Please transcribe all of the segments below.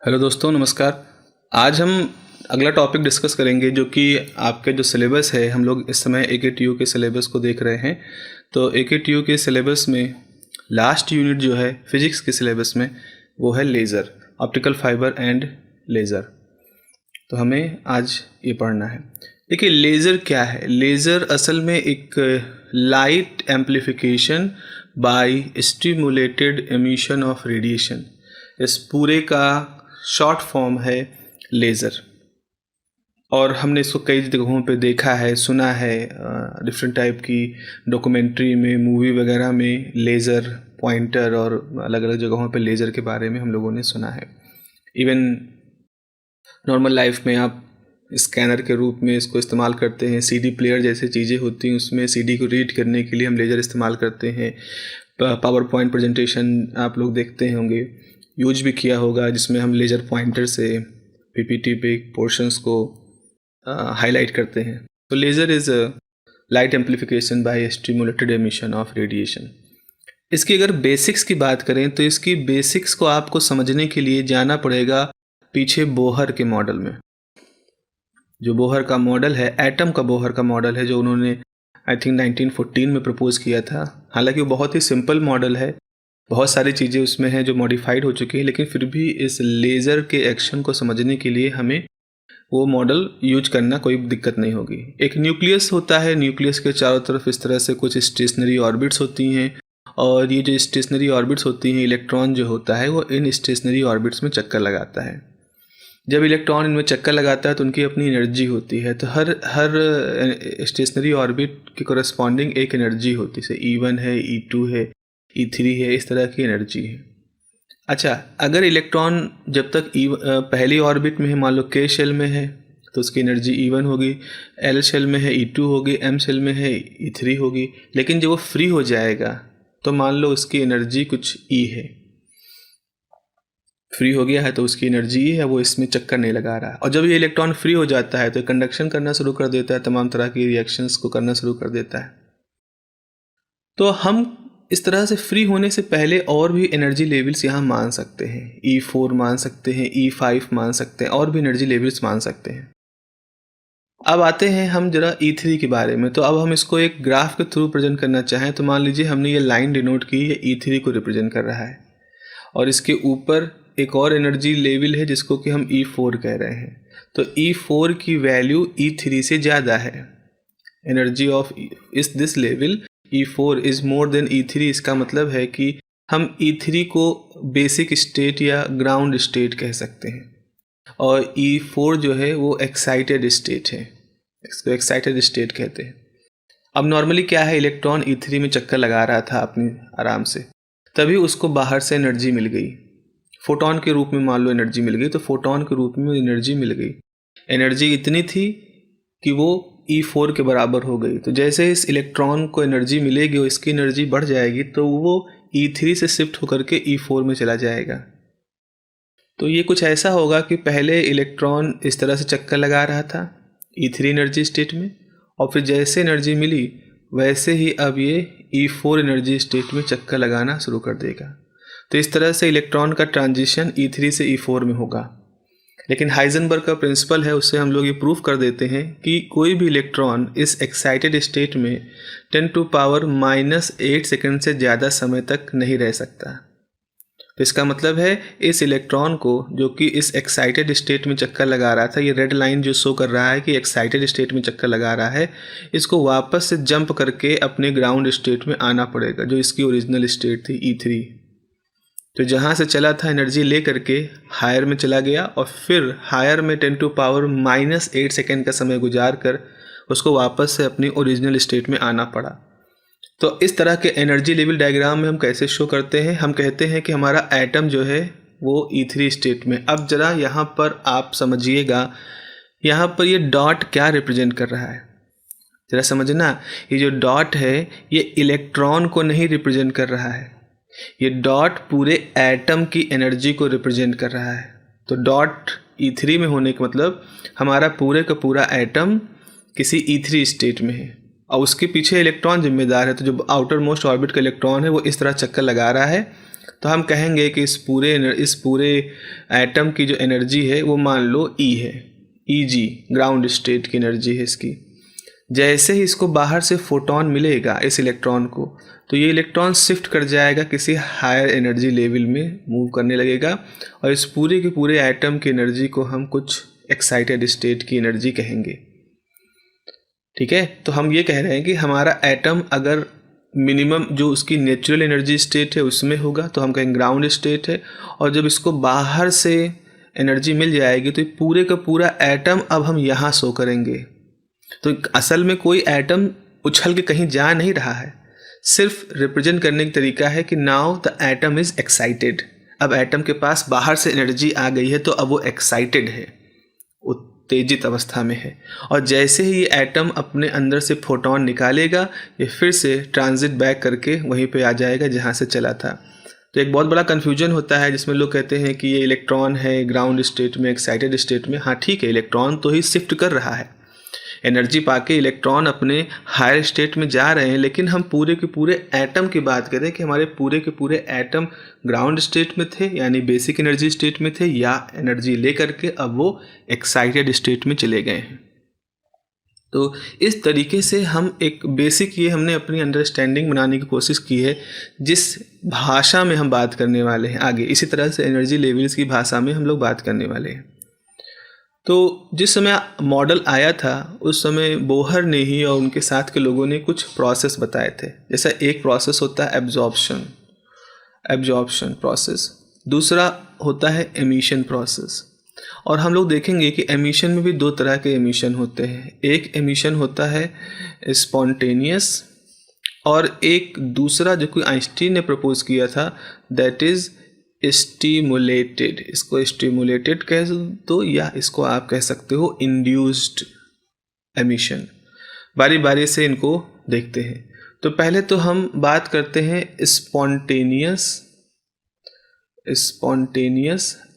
Hello दोस्तों, नमस्कार। आज हम अगला टॉपिक डिस्कस करेंगे जो कि आपके जो सिलेबस है, हम लोग इस समय AKTU के सिलेबस को देख रहे हैं। तो AKTU के सिलेबस में लास्ट यूनिट जो है फिजिक्स के सिलेबस में वो है laser, optical fibre and laser. तो हमें आज ये पढ़ना है। देखिए, लेज़र क्या है? लेज़र असल में एक light amplification by stimulated emission of radiation, इस पूरे का शॉर्ट फॉर्म है लेज़र। और हमने इसको कई जगहों पे देखा है, सुना है, डिफरेंट टाइप की डॉक्यूमेंट्री में, मूवी वगैरह में लेज़र पॉइंटर और अलग अलग जगहों पे लेज़र के बारे में हम लोगों ने सुना है। इवन नॉर्मल लाइफ में आप स्कैनर के रूप में इसको इस्तेमाल करते हैं। CD प्लेयर जैसी चीज़ें होती हैं, उसमें CD को रीड करने के लिए हम लेज़र इस्तेमाल करते हैं। पावर पॉइंट प्रेजेंटेशन आप लोग देखते होंगे, यूज भी किया होगा, जिसमें हम लेज़र पॉइंटर से PPT पे पोर्शंस को हाईलाइट करते हैं। तो laser is light amplification by stimulated emission of radiation. इसकी अगर बेसिक्स की बात करें तो इसकी बेसिक्स को आपको समझने के लिए जाना पड़ेगा पीछे बोहर के मॉडल में। जो बोहर का मॉडल है, एटम का बोहर का मॉडल है, जो उन्होंने आई थिंक 1914 में प्रपोज किया था। हालांकि वो बहुत ही सिंपल मॉडल है, बहुत सारी चीज़ें उसमें हैं जो मॉडिफाइड हो चुकी हैं, लेकिन फिर भी इस लेज़र के एक्शन को समझने के लिए हमें वो मॉडल यूज करना कोई दिक्कत नहीं होगी। एक न्यूक्लियस होता है, न्यूक्लियस के चारों तरफ इस तरह से कुछ स्टेशनरी ऑर्बिट्स होती हैं, और ये जो स्टेशनरी ऑर्बिट्स होती हैं, इलेक्ट्रॉन जो होता है वो इन स्टेशनरी ऑर्बिट्स में चक्कर लगाता है। जब इलेक्ट्रॉन इनमें चक्कर लगाता है तो उनकी अपनी एनर्जी होती है। तो हर स्टेशनरी ऑर्बिट के कोरस्पॉन्डिंग एक एनर्जी होती है, जैसे E1 है, E2 है, E3 है, इस तरह की एनर्जी है। अच्छा, अगर इलेक्ट्रॉन जब तक पहली ऑर्बिट में है, मान लो K शेल में है, तो उसकी एनर्जी E1 होगी, L शेल में है E2 होगी, M शेल में है E3 होगी। लेकिन जब वो फ्री हो जाएगा तो मान लो उसकी एनर्जी कुछ E है, फ्री हो गया है तो उसकी एनर्जी है, वो इसमें चक्कर नहीं लगा रहा है। और जब ये इलेक्ट्रॉन फ्री हो जाता है तो कंडक्शन करना शुरू कर देता है, तमाम तरह की रिएक्शंस को करना शुरू कर देता है। तो हम इस तरह से फ्री होने से पहले और भी एनर्जी लेवल्स यहाँ मान सकते हैं। E4 मान सकते हैं, E5 मान सकते हैं, और भी एनर्जी लेवल्स मान सकते हैं। अब आते हैं हम जरा E3 के बारे में। तो अब हम इसको एक ग्राफ के थ्रू प्रेजेंट करना चाहें तो मान लीजिए हमने ये लाइन डिनोट की, ये E3 को रिप्रेजेंट कर रहा है, और इसके ऊपर एक और एनर्जी लेवल है जिसको कि हम E4 कह रहे हैं। तो E4 की वैल्यू E3 से ज़्यादा है। Energy of this level E4 is more than E3। इसका मतलब है कि हम E3 को बेसिक स्टेट या ग्राउंड स्टेट कह सकते हैं, और E4 जो है वो एक्साइटेड स्टेट है, इसको एक्साइटेड स्टेट कहते हैं। अब नॉर्मली क्या है, इलेक्ट्रॉन E3 में चक्कर लगा रहा था अपनी आराम से, तभी उसको बाहर से एनर्जी मिल गई, फोटोन के रूप में मान लो एनर्जी मिल गई। तो फोटोन के रूप में एनर्जी मिल गई, एनर्जी इतनी थी कि वो E4 के बराबर हो गई। तो जैसे इस इलेक्ट्रॉन को एनर्जी मिलेगी और इसकी एनर्जी बढ़ जाएगी तो वो E3 से शिफ्ट होकर के E4 में चला जाएगा। तो ये कुछ ऐसा होगा कि पहले इलेक्ट्रॉन इस तरह से चक्कर लगा रहा था E3 एनर्जी स्टेट में, और फिर जैसे एनर्जी मिली वैसे ही अब ये E4 एनर्जी स्टेट में चक्कर लगाना शुरू कर देगा। तो इस तरह से इलेक्ट्रॉन का ट्रांजिशन E3 से E4 में होगा। लेकिन हाइजेनबर्ग का प्रिंसिपल है, उससे हम लोग ये प्रूफ कर देते हैं कि कोई भी इलेक्ट्रॉन इस एक्साइटेड स्टेट में 10⁻⁻8 सेकंड से ज़्यादा समय तक नहीं रह सकता। तो इसका मतलब है इस इलेक्ट्रॉन को, जो कि इस एक्साइटेड स्टेट में चक्कर लगा रहा था, ये रेड लाइन जो शो कर रहा है कि एक्साइटेड स्टेट में चक्कर लगा रहा है, इसको वापस से जंप करके अपने ग्राउंड स्टेट में आना पड़ेगा, जो इसकी ओरिजिनल स्टेट थी E3। तो जहाँ से चला था एनर्जी ले करके हायर में चला गया, और फिर हायर में 10⁻⁻8 सेकेंड का समय गुजार कर उसको वापस से अपनी ओरिजिनल स्टेट में आना पड़ा। तो इस तरह के एनर्जी लेवल डायग्राम में हम कैसे शो करते हैं, हम कहते हैं कि हमारा एटम जो है वो E3 स्टेट में। अब जरा यहाँ पर आप समझिएगा, यहाँ पर ये डॉट क्या रिप्रेजेंट कर रहा है, जरा समझना। ये जो डॉट है ये इलेक्ट्रॉन को नहीं रिप्रेजेंट कर रहा है, ये डॉट पूरे एटम की एनर्जी को रिप्रेजेंट कर रहा है। तो डॉट E3 में होने का मतलब हमारा पूरे का पूरा एटम किसी E3 स्टेट में है, और उसके पीछे इलेक्ट्रॉन जिम्मेदार है। तो जो आउटर मोस्ट ऑर्बिट का इलेक्ट्रॉन है वो इस तरह चक्कर लगा रहा है, तो हम कहेंगे कि इस पूरे एटम की जो एनर्जी है वो मान लो E है, Eg ग्राउंड स्टेट की एनर्जी है इसकी। जैसे ही इसको बाहर से फोटोन मिलेगा इस इलेक्ट्रॉन को, तो ये इलेक्ट्रॉन शिफ्ट कर जाएगा किसी हायर एनर्जी लेवल में मूव करने लगेगा, और इस पूरे के पूरे एटम की एनर्जी को हम कुछ एक्साइटेड स्टेट की एनर्जी कहेंगे। ठीक है, तो हम ये कह रहे हैं कि हमारा एटम अगर मिनिमम जो उसकी नेचुरल एनर्जी स्टेट है उसमें होगा तो हम कहेंगे ग्राउंड स्टेट है, और जब इसको बाहर से एनर्जी मिल जाएगी तो पूरे का पूरा एटम अब हम यहाँ शो करेंगे। तो असल में कोई एटम उछल के कहीं जा नहीं रहा है, सिर्फ रिप्रेजेंट करने का तरीका है कि now the atom is excited. अब एटम के पास बाहर से एनर्जी आ गई है तो अब वो एक्साइटेड है, उत्तेजित अवस्था में है, और जैसे ही ये एटम अपने अंदर से फोटोन निकालेगा ये फिर से ट्रांजिट बैक करके वहीं पे आ जाएगा जहाँ से चला था। तो एक बहुत बड़ा कन्फ्यूजन होता है जिसमें लोग कहते हैं कि ये इलेक्ट्रॉन है ग्राउंड स्टेट में, एक्साइटेड स्टेट में। हाँ ठीक है, इलेक्ट्रॉन तो ही शिफ्ट कर रहा है, एनर्जी पाके इलेक्ट्रॉन अपने हायर स्टेट में जा रहे हैं, लेकिन हम पूरे के पूरे एटम की बात करें कि हमारे पूरे के पूरे एटम ग्राउंड स्टेट में थे यानी बेसिक एनर्जी स्टेट में थे, या एनर्जी लेकर के अब वो एक्साइटेड स्टेट में चले गए हैं। तो इस तरीके से हम एक बेसिक ये हमने अपनी अंडरस्टैंडिंग बनाने की कोशिश की है जिस भाषा में हम बात करने वाले हैं आगे। इसी तरह से एनर्जी लेवल्स की भाषा में हम लोग बात करने वाले हैं। तो जिस समय मॉडल आया था उस समय बोहर ने ही और उनके साथ के लोगों ने कुछ प्रोसेस बताए थे। जैसा एक प्रोसेस होता है एब्जॉर्प्शन प्रोसेस, दूसरा होता है एमिशन प्रोसेस। और हम लोग देखेंगे कि एमिशन में भी दो तरह के एमिशन होते हैं। एक एमिशन होता है स्पॉन्टेनियस, और एक दूसरा जो कि आइंस्टीन ने प्रपोज किया था दैट इज़ स्टिमुलेटेड। इसको स्टिमुलेटेड कह दो या इसको आप कह सकते हो इंड्यूस्ड एमिशन। बारी बारी से इनको देखते हैं। तो पहले तो हम बात करते हैं स्पॉन्टेनियस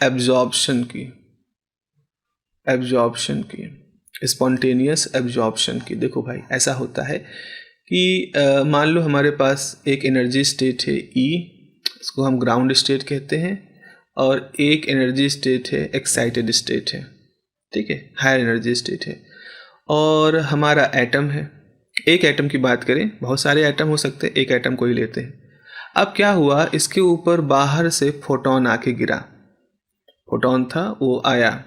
एब्जॉर्प्शन की। स्पॉन्टेनियस एब्जॉर्प्शन की देखो भाई, ऐसा होता है कि मान लो हमारे पास एक एनर्जी स्टेट है E, इसको हम ग्राउंड स्टेट कहते हैं, और एक एनर्जी स्टेट है एक्साइटेड स्टेट है, ठीक है, हायर एनर्जी स्टेट है, और हमारा एटम है। एक एटम की बात करें, बहुत सारे एटम हो सकते हैं, एक एटम को ही लेते हैं। अब क्या हुआ, इसके ऊपर बाहर से फोटोन आके गिरा, फोटोन था वो आया,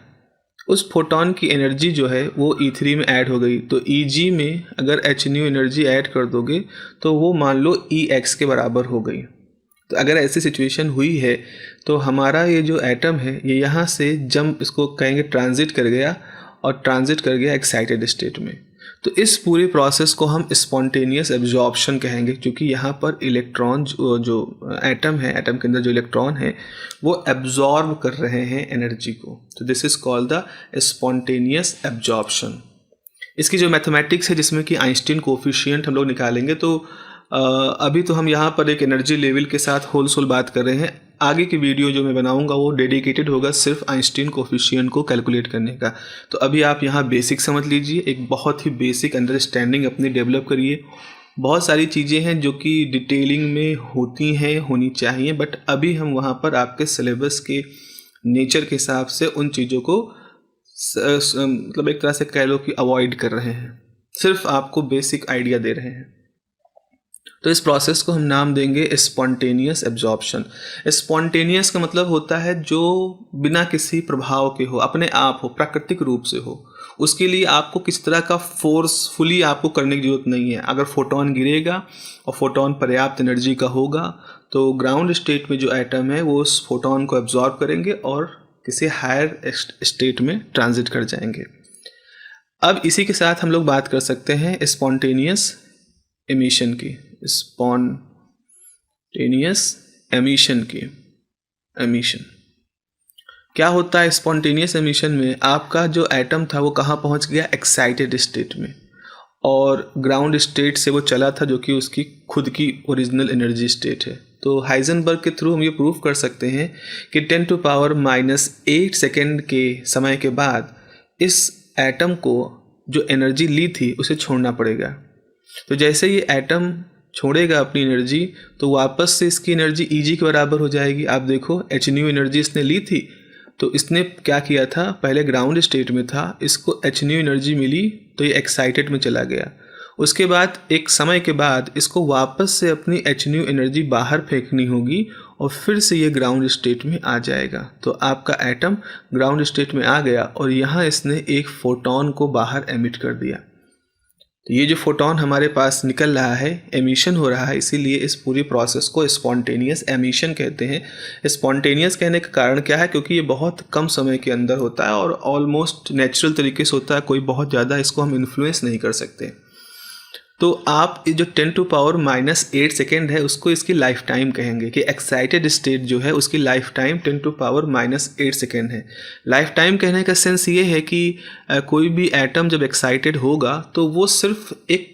उस फोटोन की एनर्जी जो है वो E3 में ऐड हो गई। तो Eg में अगर hν एनर्जी ऐड कर दोगे तो वो मान लो Ex के बराबर हो गई। तो अगर ऐसी सिचुएशन हुई है तो हमारा ये जो एटम है ये यहाँ से जंप, इसको कहेंगे ट्रांजिट कर गया, और ट्रांजिट कर गया एक्साइटेड स्टेट में। तो इस पूरे प्रोसेस को हम स्पॉन्टेनियस एब्जॉर्प्शन कहेंगे, क्योंकि यहाँ पर इलेक्ट्रॉन जो एटम है, एटम के अंदर जो इलेक्ट्रॉन है वो एब्जॉर्ब कर रहे हैं एनर्जी को। तो this is called the spontaneous absorption. इसकी जो मैथमेटिक्स है जिसमें कि आइंस्टीन कोफिशिएंट हम लोग निकालेंगे, तो अभी तो हम यहाँ पर एक एनर्जी लेवल के साथ होल सोल बात कर रहे हैं। आगे की वीडियो जो मैं बनाऊंगा वो डेडिकेटेड होगा सिर्फ आइंस्टीन कोफिशिएंट को कैलकुलेट करने का। तो अभी आप यहाँ बेसिक समझ लीजिए, एक बहुत ही बेसिक अंडरस्टैंडिंग अपनी डेवलप करिए। बहुत सारी चीज़ें हैं जो कि डिटेलिंग में होती हैं, होनी चाहिए, बट अभी हम वहाँ पर आपके सिलेबस के नेचर के हिसाब से उन चीज़ों को मतलब एक तरह से कह लो कि अवॉइड कर रहे हैं, सिर्फ आपको बेसिक आइडिया दे रहे हैं। तो इस प्रोसेस को हम नाम देंगे स्पॉन्टेनियस एब्जॉर्प्शन। स्पॉन्टेनियस का मतलब होता है जो बिना किसी प्रभाव के हो, अपने आप हो, प्राकृतिक रूप से हो। उसके लिए आपको किस तरह का फोर्सफुली आपको करने की जरूरत नहीं है। अगर फोटोन गिरेगा और फोटोन पर्याप्त एनर्जी का होगा तो ग्राउंड स्टेट में जो एटम है वो उस फोटोन को एब्जॉर्ब करेंगे और किसी हायर स्टेट में ट्रांजिट कर जाएंगे। अब इसी के साथ हम लोग बात कर सकते हैं स्पॉन्टेनियस एमिशन की। स्पॉन्टेनियस एमिशन की एमिशन क्या होता है? स्पॉन्टेनियस एमिशन में आपका जो एटम था वो कहाँ पहुँच गया? एक्साइटेड स्टेट में, और ग्राउंड स्टेट से वो चला था जो कि उसकी खुद की ओरिजिनल एनर्जी स्टेट है। तो हाइजेनबर्ग के थ्रू हम ये प्रूव कर सकते हैं कि 10⁻⁸ सेकेंड के समय के बाद इस एटम को जो एनर्जी ली थी उसे छोड़ना पड़ेगा। तो जैसे ये एटम छोड़ेगा अपनी एनर्जी तो वापस से इसकी एनर्जी Eg के बराबर हो जाएगी। आप देखो h न्यू एनर्जी इसने ली थी, तो इसने क्या किया था, पहले ग्राउंड स्टेट में था, इसको h न्यू एनर्जी मिली तो ये एक्साइटेड में चला गया। उसके बाद एक समय के बाद इसको वापस से अपनी h न्यू एनर्जी बाहर फेंकनी होगी और फिर से ये ग्राउंड स्टेट में आ जाएगा। तो आपका एटम ग्राउंड स्टेट में आ गया और यहाँ इसने एक फोटोन को बाहर एमिट कर दिया। तो ये जो फोटोन हमारे पास निकल रहा है, एमिशन हो रहा है, इसीलिए इस पूरी प्रोसेस को स्पॉन्टेनियस एमिशन कहते हैं। स्पॉन्टेनियस कहने का कारण क्या है, क्योंकि ये बहुत कम समय के अंदर होता है और ऑलमोस्ट नेचुरल तरीके से होता है, कोई बहुत ज़्यादा इसको हम इन्फ्लुएंस नहीं कर सकते। तो आप जो 10⁻⁸ सेकेंड है उसको इसकी लाइफ टाइम कहेंगे कि एक्साइटेड स्टेट जो है उसकी लाइफ टाइम 10⁻⁸ सेकेंड है। लाइफ टाइम कहने का सेंस ये है कि कोई भी एटम जब एक्साइटेड होगा तो वो सिर्फ एक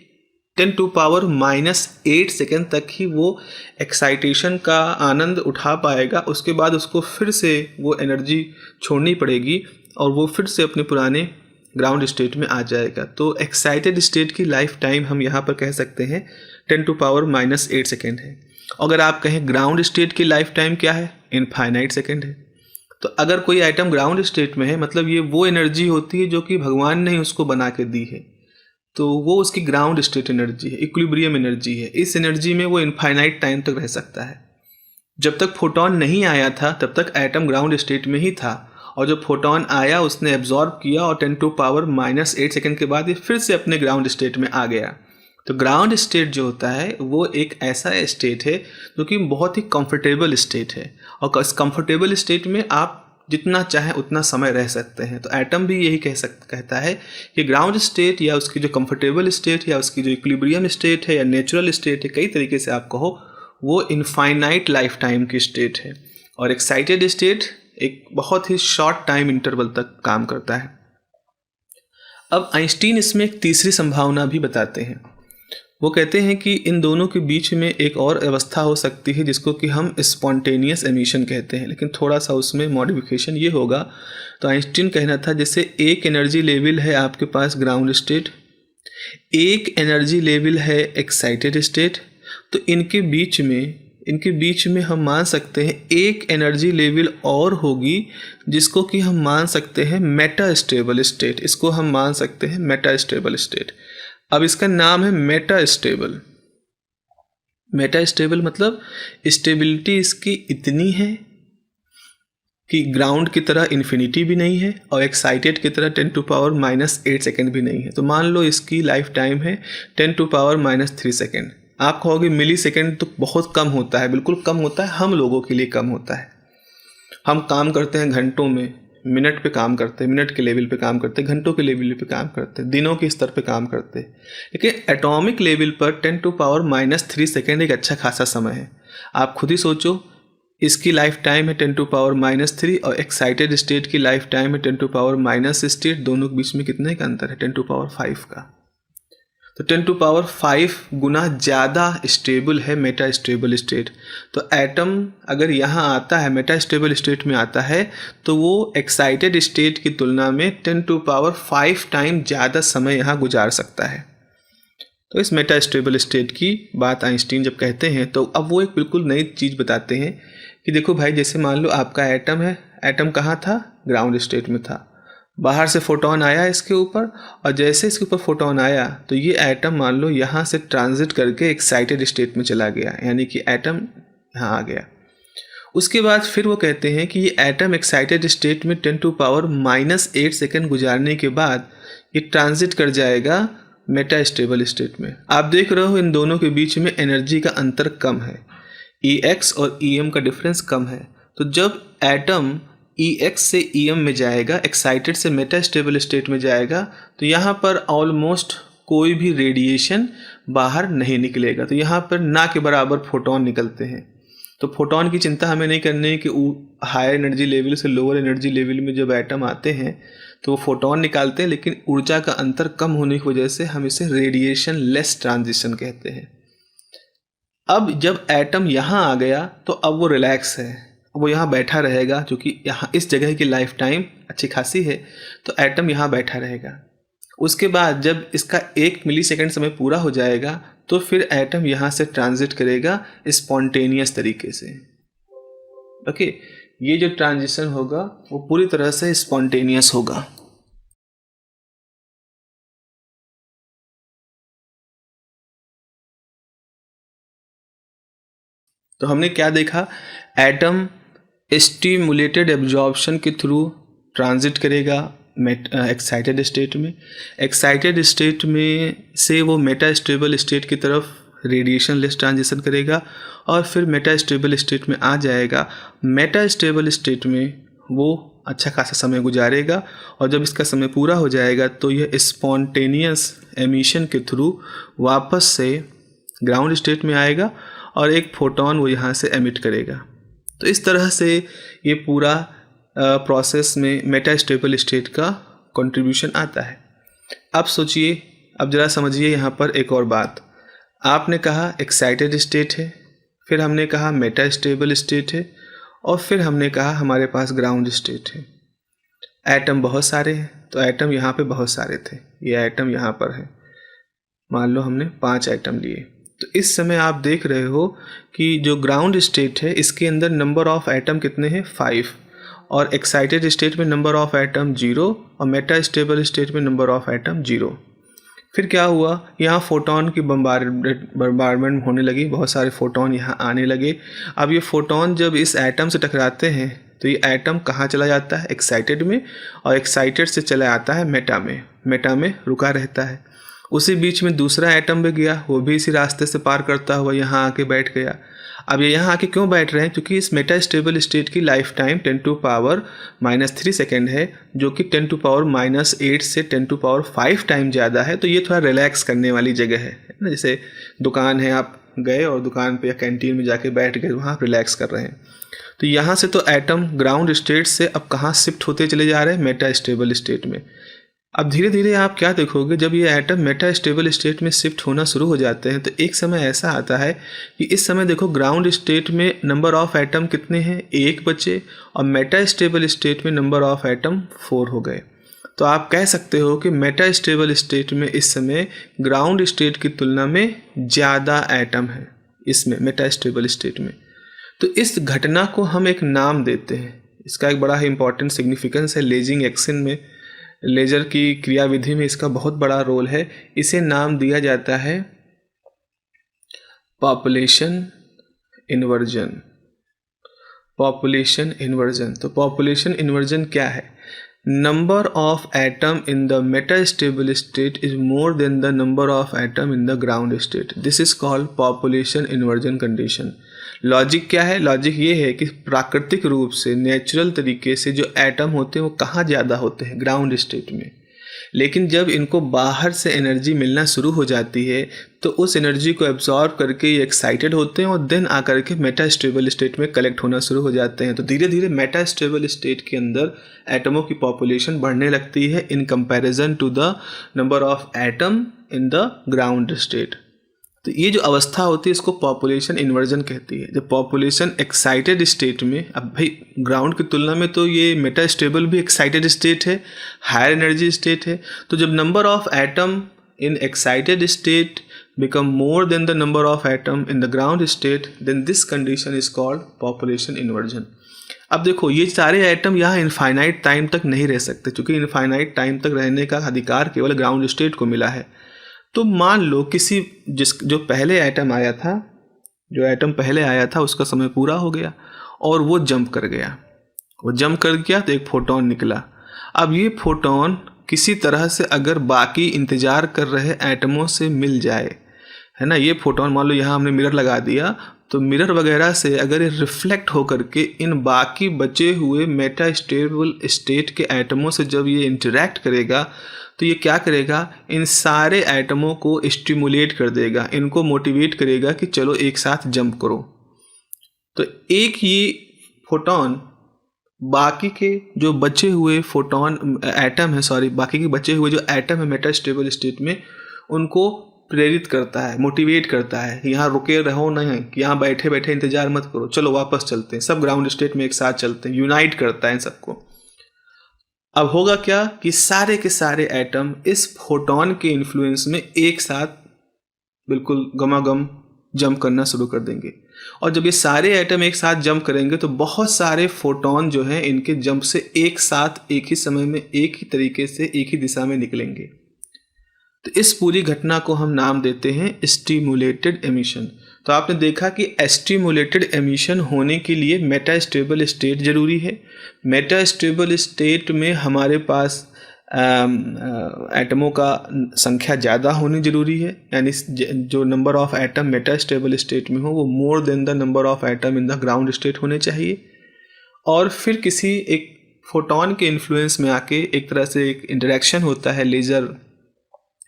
10⁻⁸ सेकेंड तक ही वो एक्साइटेशन का आनंद उठा पाएगा। उसके बाद उसको फिर से वो एनर्जी छोड़नी पड़ेगी और वो फिर से अपने पुराने ग्राउंड स्टेट में आ जाएगा। तो एक्साइटेड स्टेट की लाइफ टाइम हम यहाँ पर कह सकते हैं 10⁻⁸ सेकेंड है। अगर आप कहें ग्राउंड स्टेट की लाइफ टाइम क्या है, इनफाइनाइट सेकेंड है। तो अगर कोई आइटम ग्राउंड स्टेट में है मतलब ये वो एनर्जी होती है जो कि भगवान ने ही उसको बना के दी है, तो वो उसकी ग्राउंड स्टेट एनर्जी है, इक्विलिब्रियम एनर्जी है। इस एनर्जी में वो इनफाइनाइट टाइम तक रह सकता है। जब तक फोटोन नहीं आया था तब तक एटम ग्राउंड स्टेट में ही था, और जब फोटोन आया उसने एब्जॉर्ब किया और 10⁻⁸ सेकेंड के बाद ये फिर से अपने ग्राउंड स्टेट में आ गया। तो ग्राउंड स्टेट जो होता है वो एक ऐसा स्टेट है जो कि बहुत ही कंफर्टेबल स्टेट है, और इस कंफर्टेबल स्टेट में आप जितना चाहें उतना समय रह सकते हैं। तो एटम भी यही कहता है कि ग्राउंड स्टेट या उसकी जो कंफर्टेबल स्टेट या उसकी जो इक्विलिब्रियम स्टेट है या नेचुरल स्टेट है, कई तरीके से आप कहो, वो इनफाइनाइट लाइफ टाइम की स्टेट है। और एक्साइटेड स्टेट एक बहुत ही शॉर्ट टाइम इंटरवल तक काम करता है। अब आइंस्टीन इसमें एक तीसरी संभावना भी बताते हैं। वो कहते हैं कि इन दोनों के बीच में एक और अवस्था हो सकती है जिसको कि हम स्पॉन्टेनियस एमिशन कहते हैं, लेकिन थोड़ा सा उसमें मॉडिफिकेशन ये होगा। तो आइंस्टीन कहना था जैसे एक एनर्जी लेवल है आपके पास ग्राउंड स्टेट, एक एनर्जी लेवल है एक्साइटेड स्टेट, तो इनके बीच में हम मान सकते हैं एक एनर्जी लेवल और होगी जिसको कि हम मान सकते हैं मेटा स्टेबल स्टेट। इसको हम मान सकते हैं मेटा स्टेबल स्टेट। अब इसका नाम है मेटा स्टेबल। मेटा स्टेबल मतलब स्टेबिलिटी इसकी इतनी है कि ग्राउंड की तरह इन्फिनिटी भी नहीं है और एक्साइटेड की तरह 10⁻⁸ सेकेंड भी नहीं है। तो मान लो इसकी लाइफ टाइम है 10⁻³ सेकेंड। आप कहोगे मिली सेकेंड तो बहुत कम होता है, बिल्कुल कम होता है, हम लोगों के लिए कम होता है। हम काम करते हैं घंटों में, मिनट पे काम करते हैं, मिनट के लेवल पे काम करते हैं, घंटों के लेवल पे काम करते हैं, दिनों के स्तर पे काम करते हैं। लेकिन एटॉमिक लेवल पर 10⁻³ सेकेंड एक अच्छा खासा समय है। आप खुद ही सोचो, इसकी लाइफ टाइम है 10⁻³ और एक्साइटेड स्टेट की लाइफ टाइम है 10⁻⁻, स्टेट दोनों के बीच में कितने का अंतर है, 10⁵ का। तो 10⁵ गुना ज़्यादा स्टेबल है मेटा स्टेबल स्टेट। तो एटम अगर यहाँ आता है, मेटा स्टेबल स्टेट में आता है, तो वो एक्साइटेड स्टेट की तुलना में 10⁵ टाइम ज़्यादा समय यहाँ गुजार सकता है। तो इस मेटा स्टेबल स्टेट की बात आइंस्टीन जब कहते हैं तो अब वो एक बिल्कुल नई चीज़ बताते हैं कि देखो भाई, जैसे मान लो आपका एटम है, एटम कहाँ था, ग्राउंड स्टेट में था, बाहर से फोटोन आया इसके ऊपर, और जैसे इसके ऊपर फोटोन आया तो ये एटम मान लो यहाँ से ट्रांजिट करके एक्साइटेड स्टेट में चला गया, यानी कि एटम यहाँ आ गया। उसके बाद फिर वो कहते हैं कि ये एटम एक्साइटेड स्टेट में 10⁻⁸ सेकेंड गुजारने के बाद ये ट्रांजिट कर जाएगा मेटा स्टेबल स्टेट में। आप देख रहे हो इन दोनों के बीच में एनर्जी का अंतर कम है, Ex और Em का डिफरेंस कम है। तो जब एटम Ex से Em में जाएगा, एक्साइटेड से मेटा स्टेबल स्टेट में जाएगा, तो यहाँ पर ऑलमोस्ट कोई भी रेडिएशन बाहर नहीं निकलेगा। तो यहाँ पर ना के बराबर फोटोन निकलते हैं। तो फोटोन की चिंता हमें नहीं करनी है कि हायर एनर्जी लेवल से लोअर एनर्जी लेवल में जब एटम आते हैं तो वो फोटोन निकालते हैं, लेकिन ऊर्जा का अंतर कम होने की वजह से हम इसे रेडिएशन लेस ट्रांजिशन कहते हैं। अब जब एटम यहाँ आ गया तो अब वो रिलैक्स है, वो यहाँ बैठा रहेगा, क्योंकि यहाँ इस जगह की लाइफ टाइम अच्छी खासी है, तो एटम यहाँ बैठा रहेगा। उसके बाद जब इसका 1 मिली सेकेंड समय पूरा हो जाएगा तो फिर एटम यहाँ से ट्रांजिट करेगा स्पॉन्टेनियस तरीके से। ओके, ये जो ट्रांजिशन होगा वो पूरी तरह से स्पॉन्टेनियस होगा। तो हमने क्या देखा, एटम स्टिमुलेटेड एब्जॉर्प्शन के थ्रू ट्रांजिट करेगा एक्साइटेड स्टेट में। एक्साइटेड स्टेट में से वो मेटास्टेबल स्टेट की तरफ रेडिएशन लेस ट्रांजिशन करेगा और फिर मेटास्टेबल स्टेट में आ जाएगा। मेटास्टेबल स्टेट में वो अच्छा खासा समय गुजारेगा और जब इसका समय पूरा हो जाएगा तो यह स्पॉन्टेनियस एमिशन के थ्रू वापस से ग्राउंड स्टेट में आएगा और एक फोटोन वो यहाँ से एमिट करेगा। तो इस तरह से ये पूरा प्रोसेस में मेटास्टेबल स्टेट का कंट्रीब्यूशन आता है। अब सोचिए, अब ज़रा समझिए यहाँ पर एक और बात। आपने कहा एक्साइटेड स्टेट है, फिर हमने कहा मेटास्टेबल स्टेट है और फिर हमने कहा हमारे पास ग्राउंड स्टेट है। एटम बहुत सारे हैं, तो एटम यहाँ पे बहुत सारे थे, ये एटम यहाँ पर है। मान लो हमने 5 एटम लिए, तो इस समय आप देख रहे हो कि जो ग्राउंड स्टेट है इसके अंदर नंबर ऑफ एटम कितने हैं, 5, और एक्साइटेड स्टेट में नंबर ऑफ एटम 0 और मेटास्टेबल स्टेट में नंबर ऑफ एटम 0। फिर क्या हुआ, यहाँ फोटोन की बम्बार्डमेंट होने लगी, बहुत सारे फोटोन यहाँ आने लगे। अब ये फोटोन जब इस एटम से टकराते हैं तो ये एटम कहाँ चला जाता है, एक्साइटेड में, और एक्साइटेड से चला आता है मेटा में, मेटा में रुका रहता है। उसी बीच में दूसरा एटम भी गया, वो भी इसी रास्ते से पार करता हुआ यहाँ आके बैठ गया। अब ये यहाँ आके क्यों बैठ रहे हैं, क्योंकि इस मेटास्टेबल स्टेट की लाइफ टाइम 10⁻³ सेकेंड है, जो कि 10⁻⁻8 से 10⁻5 टाइम ज़्यादा है। तो ये थोड़ा रिलैक्स करने वाली जगह है ना, जैसे दुकान है, आप गए और दुकान पे या कैंटीन में जाके बैठ गए, वहाँ रिलैक्स कर रहे हैं। तो यहाँ से तो एटम ग्राउंड स्टेट से अब कहाँ शिफ्ट होते चले जा रहे हैं, मेटास्टेबल स्टेट में। अब धीरे धीरे आप क्या देखोगे, जब ये एटम मेटास्टेबल स्टेट में शिफ्ट होना शुरू हो जाते हैं तो एक समय ऐसा आता है कि इस समय देखो ग्राउंड स्टेट में नंबर ऑफ एटम कितने हैं, 1 बचे, और मेटास्टेबल स्टेट में नंबर ऑफ एटम 4 हो गए। तो आप कह सकते हो कि मेटास्टेबल स्टेट में इस समय ग्राउंड स्टेट की तुलना में ज़्यादा एटम है इसमें, मेटास्टेबल स्टेट में। तो इस घटना को हम एक नाम देते हैं, इसका एक बड़ा ही इंपॉर्टेंट सिग्निफिकेंस है लेजिंग एक्शन में, लेजर की क्रियाविधि में इसका बहुत बड़ा रोल है। इसे नाम दिया जाता है पॉपुलेशन इन्वर्जन। पॉपुलेशन इन्वर्जन, तो पॉपुलेशन इन्वर्जन क्या है, number of atom in the metastable state is more than the number of atom in the ground state, this is called population inversion condition. Logic क्या है, logic ये है कि प्राकृतिक रूप से नेचुरल तरीके से जो एटम होते हैं वो कहाँ ज़्यादा होते हैं, ग्राउंड स्टेट में। लेकिन जब इनको बाहर से एनर्जी मिलना शुरू हो जाती है तो उस एनर्जी को एब्जॉर्ब करके ये एक्साइटेड होते हैं और देन आकर के मेटास्टेबल स्टेट में कलेक्ट होना शुरू हो जाते हैं। तो धीरे धीरे मेटास्टेबल स्टेट के अंदर एटमों की पॉपुलेशन बढ़ने लगती है in comparison to the number of atom in the ground state. तो ये जो अवस्था होती है इसको पॉपुलेशन इन्वर्जन कहती है। जब पॉपुलेशन एक्साइटेड स्टेट में, अब भाई ग्राउंड की तुलना में तो ये मेटास्टेबल भी एक्साइटेड स्टेट है, हायर एनर्जी स्टेट है, तो जब number of atom in excited state become more than the number of atom in the ground state, then this condition is called population inversion। अब देखो ये सारे एटम यहाँ इनफाइनाइट टाइम तक नहीं रह सकते, क्योंकि इनफाइनाइट टाइम तक रहने का अधिकार केवल ग्राउंड स्टेट को मिला है। तो मान लो किसी जो पहले एटम आया था, जो एटम पहले आया था उसका समय पूरा हो गया और वो जंप कर गया, वो जंप कर गया तो एक फोटोन निकला। अब ये फोटोन किसी तरह से अगर बाकी इंतज़ार कर रहे एटमों से मिल जाए, है ना, ये फोटोन मान लो यहाँ हमने मिरर लगा दिया, तो मिरर वगैरह से अगर ये रिफ्लेक्ट होकर के इन बाकी बचे हुए मेटास्टेबल स्टेट के एटमों से जब ये इंटरेक्ट करेगा तो ये क्या करेगा, इन सारे एटमों को स्टिमुलेट कर देगा, इनको मोटिवेट करेगा कि चलो एक साथ जंप करो। तो एक ये फोटोन बाकी के जो बचे हुए फोटोन एटम है, सॉरी बाकी के बचे हुए जो एटम है मेटास्टेबल स्टेट में, उनको प्रेरित करता है, मोटिवेट करता है, यहाँ रुके रहो नहीं, कि यहाँ बैठे बैठे इंतजार मत करो, चलो वापस चलते हैं, सब ग्राउंड स्टेट में एक साथ चलते हैं, यूनाइट करता है इन सबको। अब होगा क्या कि सारे के सारे एटम इस फोटोन के इन्फ्लुएंस में एक साथ बिल्कुल गमागम जंप करना शुरू कर देंगे। और जब ये सारे एटम एक साथ जंप करेंगे तो बहुत सारे फोटॉन जो हैं इनके जंप से एक साथ एक ही समय में एक ही तरीके से एक ही दिशा में निकलेंगे। तो इस पूरी घटना को हम नाम देते हैं स्टिमुलेटेड एमिशन। तो आपने देखा कि स्टिमुलेटेड एमिशन होने के लिए मेटास्टेबल स्टेट जरूरी है। मेटास्टेबल स्टेट में हमारे पास एटमों का संख्या ज़्यादा होनी जरूरी है, यानी जो number of atom metastable state में हो वो more than the number of atom in the ground state होने चाहिए। और फिर किसी एक फोटॉन के इन्फ्लुएंस में आके एक तरह से एक इंटरेक्शन होता है, लेज़र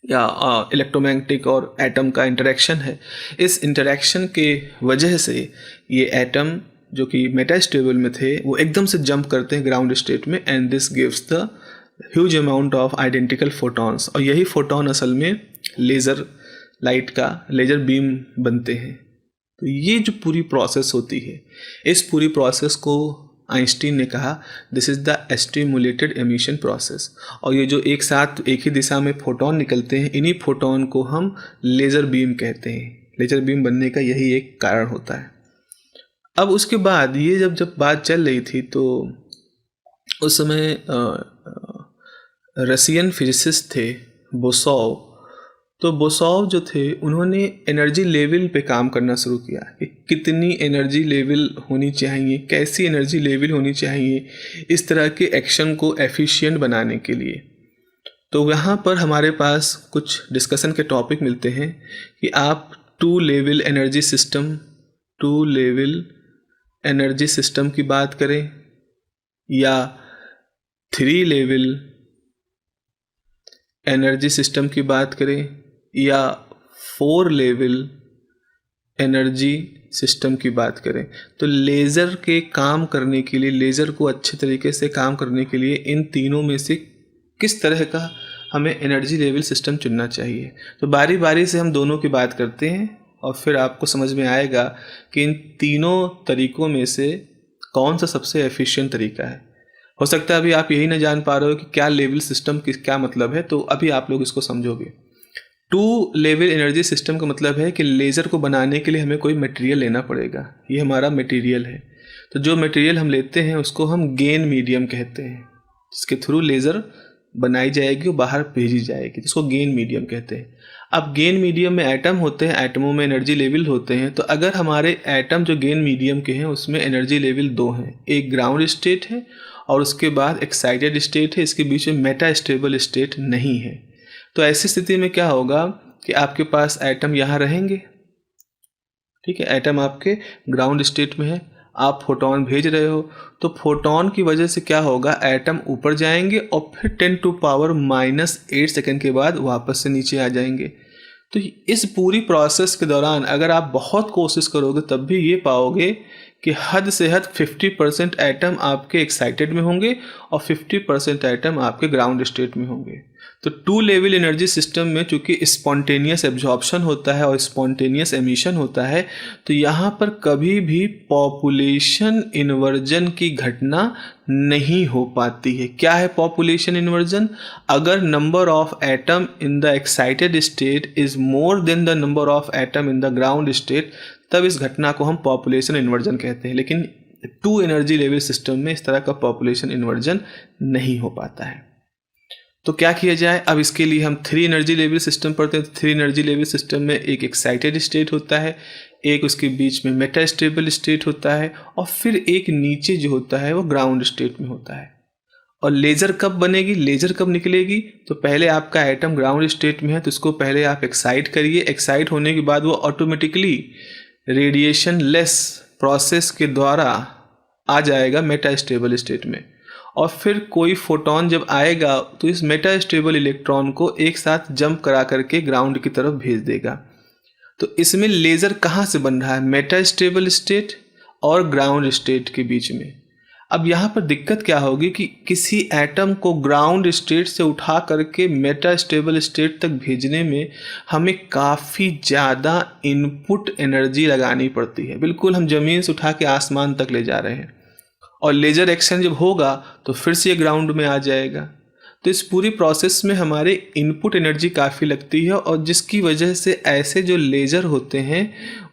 या इलेक्ट्रोमैग्नेटिक और एटम का इंटरेक्शन है। इस इंटरेक्शन के वजह से ये एटम जो कि मेटास्टेबल में थे वो एकदम से जंप करते हैं ग्राउंड स्टेट में, and this gives the huge amount of identical photons. और यही फोटॉन असल में लेज़र लाइट का लेज़र बीम बनते हैं। तो ये जो पूरी प्रोसेस होती है, इस पूरी प्रोसेस को आइंस्टीन ने कहा this is the stimulated emission process. और ये जो एक साथ एक ही दिशा में फोटॉन निकलते हैं, इन्हीं फोटॉन को हम लेज़र बीम कहते हैं। लेज़र बीम बनने का यही एक कारण होता है। अब उसके बाद ये जब बात चल रही थी तो उस समय रशियन फिजिसिस्ट थे बोसोव। तो बोसोव जो थे उन्होंने एनर्जी लेवल पे काम करना शुरू किया कि कितनी एनर्जी लेवल होनी चाहिए, कैसी एनर्जी लेवल होनी चाहिए इस तरह के एक्शन को एफिशिएंट बनाने के लिए। तो यहाँ पर हमारे पास कुछ डिस्कशन के टॉपिक मिलते हैं कि आप 2 लेवल एनर्जी सिस्टम की बात करें या 3 लेवल एनर्जी सिस्टम की बात करें या 4 लेवल एनर्जी सिस्टम की बात करें। तो लेज़र के काम करने के लिए, लेज़र को अच्छे तरीके से काम करने के लिए इन तीनों में से किस तरह का हमें एनर्जी लेवल सिस्टम चुनना चाहिए। तो बारी बारी से हम दोनों की बात करते हैं और फिर आपको समझ में आएगा कि इन तीनों तरीकों में से कौन सा सबसे एफिशिएंट तरीका है। हो सकता है अभी आप यही ना जान पा रहे हो कि क्या लेवल सिस्टम की क्या मतलब है, तो अभी आप लोग इसको समझोगे। 2 लेवल एनर्जी सिस्टम का मतलब है कि लेज़र को बनाने के लिए हमें कोई मटेरियल लेना पड़ेगा। ये हमारा मटेरियल है। तो जो मटेरियल हम लेते हैं उसको हम गेन मीडियम कहते हैं, जिसके थ्रू लेज़र बनाई जाएगी और बाहर भेजी जाएगी, जिसको गेन मीडियम कहते हैं। अब गेन मीडियम में एटम होते हैं, एटमों में एनर्जी लेवल होते हैं। तो अगर हमारे एटम जो गेन मीडियम के हैं उसमें एनर्जी लेवल 2 हैं, एक ग्राउंड स्टेट है और उसके बाद एक्साइटेड स्टेट है, इसके बीच में मेटास्टेबल स्टेट नहीं है। तो ऐसी स्थिति में क्या होगा कि आपके पास एटम यहाँ रहेंगे, ठीक है, एटम आपके ग्राउंड स्टेट में है, आप फोटॉन भेज रहे हो, तो फोटॉन की वजह से क्या होगा, एटम ऊपर जाएंगे और फिर 10⁻⁸ सेकंड के बाद वापस से नीचे आ जाएंगे। तो इस पूरी प्रोसेस के दौरान अगर आप बहुत कोशिश करोगे तब भी ये पाओगे कि हद से हद 50% एटम आपके एक्साइटेड में होंगे और 50% एटम आपके ग्राउंड स्टेट में होंगे। तो 2 लेवल एनर्जी सिस्टम में चूंकि स्पॉन्टेनियस एब्जॉर्प्शन होता है और स्पॉन्टेनियस एमिशन होता है, तो यहाँ पर कभी भी पॉपुलेशन इन्वर्जन की घटना नहीं हो पाती है। क्या है पॉपुलेशन इन्वर्जन? अगर number of atom in the excited state is more than the number of atom in the ground state, तब इस घटना को हम पॉपुलेशन इन्वर्जन कहते हैं। लेकिन 2 एनर्जी लेवल सिस्टम में इस तरह का पॉपुलेशन इन्वर्जन नहीं हो पाता है। तो क्या किया जाए? अब इसके लिए हम 3 एनर्जी लेवल सिस्टम पढ़ते हैं। 3 एनर्जी लेवल सिस्टम में एक एक्साइटेड स्टेट होता है, एक उसके बीच में मेटास्टेबल स्टेट होता है और फिर एक नीचे जो होता है वो ग्राउंड स्टेट में होता है। और लेज़र कब बनेगी, लेज़र कब निकलेगी? तो पहले आपका एटम ग्राउंड स्टेट में है तो इसको पहले आप एक्साइट करिए। एक्साइट होने के बाद वो ऑटोमेटिकली रेडिएशन लेस प्रोसेस के द्वारा आ जाएगा मेटास्टेबल स्टेट में। और फिर कोई फोटॉन जब आएगा तो इस मेटास्टेबल इलेक्ट्रॉन को एक साथ जंप करा करके ग्राउंड की तरफ भेज देगा। तो इसमें लेज़र कहाँ से बन रहा है? मेटास्टेबल स्टेट और ग्राउंड स्टेट के बीच में। अब यहाँ पर दिक्कत क्या होगी कि किसी एटम को ग्राउंड स्टेट से उठा करके मेटास्टेबल स्टेट तक भेजने में हमें काफ़ी ज़्यादा इनपुट एनर्जी लगानी पड़ती है। बिल्कुल हम ज़मीन से उठा के आसमान तक ले जा रहे हैं और लेज़र एक्शन जब होगा तो फिर से ये ग्राउंड में आ जाएगा। तो इस पूरी प्रोसेस में हमारे इनपुट एनर्जी काफ़ी लगती है और जिसकी वजह से ऐसे जो लेज़र होते हैं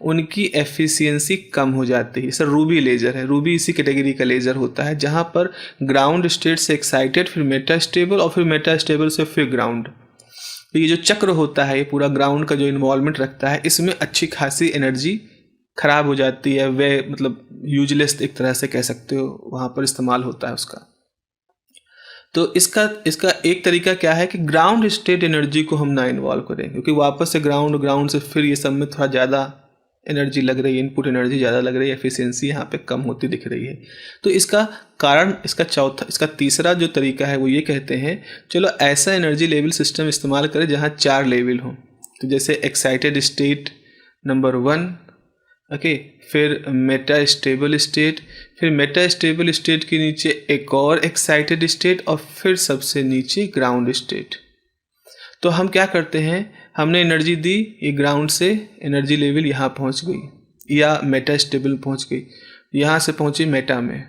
उनकी एफिशिएंसी कम हो जाती है। सर रूबी लेज़र है, रूबी इसी कैटेगरी का लेज़र होता है जहाँ पर ग्राउंड स्टेट से एक्साइटेड, फिर मेटा स्टेबल और फिर मेटा स्टेबल से फिर ग्राउंड। तो ये जो चक्र होता है, ये पूरा ग्राउंड का जो इन्वॉल्वमेंट रखता है, इसमें अच्छी खासी एनर्जी ख़राब हो जाती है, वे मतलब यूजलेस एक तरह से कह सकते हो, वहाँ पर इस्तेमाल होता है उसका। तो इसका एक तरीका क्या है कि ग्राउंड स्टेट एनर्जी को हम ना इन्वॉल्व करें, क्योंकि वापस से ग्राउंड से फिर ये सब में थोड़ा ज़्यादा एनर्जी लग रही है, इनपुट एनर्जी ज़्यादा लग रही है, एफिशिएंसी यहाँ पे कम होती दिख रही है। तो इसका कारण, इसका तीसरा जो तरीका है वो ये कहते हैं चलो ऐसा एनर्जी लेवल सिस्टम इस्तेमाल करें जहाँ 4 लेवल हों। तो जैसे एक्साइटेड स्टेट नंबर 1, ओके, फिर मेटा स्टेबल स्टेट, फिर मेटा स्टेबल स्टेट के नीचे एक और एक्साइटेड स्टेट और फिर सबसे नीचे ग्राउंड स्टेट। तो हम क्या करते हैं, हमने एनर्जी दी, ये ग्राउंड से एनर्जी लेवल यहाँ पहुँच गई या मेटा स्टेबल पहुँच गई, यहाँ से पहुँची मेटा में,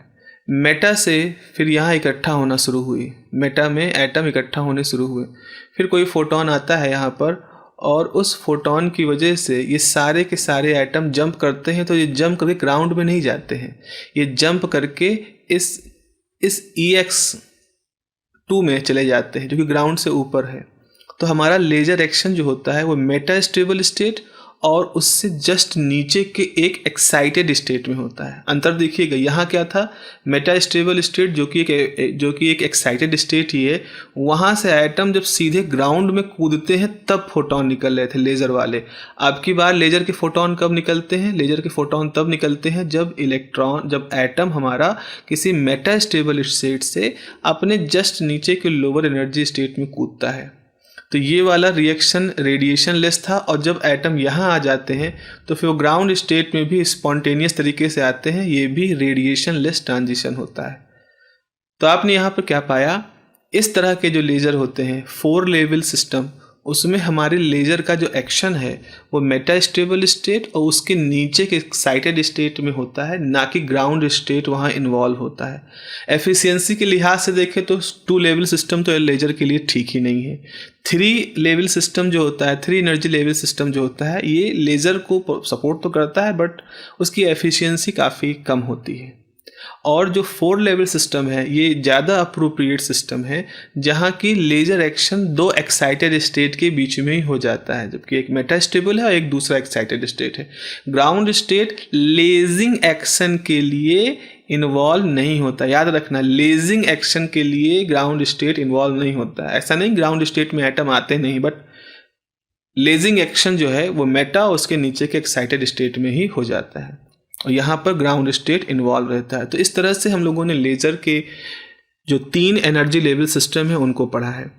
मेटा से फिर यहाँ इकट्ठा होना शुरू हुई, मेटा में एटम इकट्ठा होने शुरू हुए, फिर कोई फोटोन आता है यहाँ पर और उस फोटोन की वजह से ये सारे के सारे एटम जंप करते हैं। तो ये जंप करके ग्राउंड में नहीं जाते हैं, ये जंप करके इस EX2 में चले जाते हैं जो कि ग्राउंड से ऊपर है। तो हमारा लेजर एक्शन जो होता है वो मेटा स्टेबल स्टेट और उससे जस्ट नीचे के एक एक्साइटेड स्टेट में होता है। अंतर देखिएगा, यहाँ क्या था, मेटा स्टेबल स्टेट जो कि एक एक्साइटेड स्टेट ही है, वहाँ से एटम जब सीधे ग्राउंड में कूदते हैं तब फोटोन निकल रहे थे लेज़र वाले। अब की बार लेज़र के फोटोन कब निकलते हैं, लेज़र के फोटोन तब निकलते हैं जब एटम हमारा किसी मेटा स्टेबल स्टेट से अपने जस्ट नीचे के लोअर एनर्जी स्टेट में कूदता है। तो ये वाला रिएक्शन रेडिएशन लेस था और जब एटम यहाँ आ जाते हैं तो फिर वो ग्राउंड स्टेट में भी स्पॉन्टेनियस तरीके से आते हैं, ये भी रेडिएशन लेस ट्रांजिशन होता है। तो आपने यहाँ पर क्या पाया, इस तरह के जो लेज़र होते हैं 4 लेवल सिस्टम, उसमें हमारे लेज़र का जो एक्शन है वो मेटा स्टेबल स्टेट और उसके नीचे के एक्साइटेड स्टेट में होता है, ना कि ग्राउंड स्टेट वहाँ इन्वॉल्व होता है। एफिशिएंसी के लिहाज से देखें तो 2 लेवल सिस्टम तो लेज़र के लिए ठीक ही नहीं है। 3 लेवल सिस्टम जो होता है, 3 एनर्जी लेवल सिस्टम जो होता है, ये लेज़र को सपोर्ट तो करता है बट उसकी एफिशिएंसी काफ़ी कम होती है। और जो 4 लेवल सिस्टम है ये ज़्यादा अप्रोप्रिएट सिस्टम है जहाँ की लेज़र एक्शन 2 एक्साइटेड स्टेट के बीच में ही हो जाता है, जबकि एक मेटा स्टेबल है और एक दूसरा एक्साइटेड स्टेट है। ग्राउंड स्टेट लेजिंग एक्शन के लिए इन्वॉल्व नहीं होता, याद रखना, लेजिंग एक्शन के लिए ग्राउंड स्टेट इन्वॉल्व नहीं होता। ऐसा नहीं ग्राउंड स्टेट में एटम आते नहीं, बट लेजिंग एक्शन जो है वो मेटा और उसके नीचे के एक्साइटेड स्टेट में ही हो जाता है और यहाँ पर ग्राउंड स्टेट इन्वॉल्व रहता है। तो इस तरह से हम लोगों ने लेज़र के जो 3 एनर्जी लेवल सिस्टम है उनको पढ़ा है।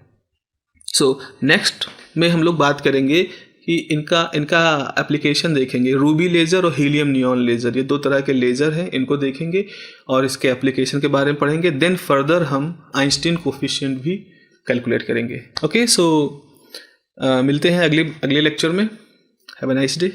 सो नेक्स्ट में हम लोग बात करेंगे कि इनका एप्लीकेशन देखेंगे। रूबी लेज़र और हीलियम नियॉन लेज़र, ये 2 तरह के लेज़र हैं, इनको देखेंगे और इसके एप्लीकेशन के बारे में पढ़ेंगे। देन फर्दर हम आइंस्टीन कोफिशिएंट भी कैलकुलेट करेंगे। ओके, सो मिलते हैं अगले लेक्चर में। Have a nice day.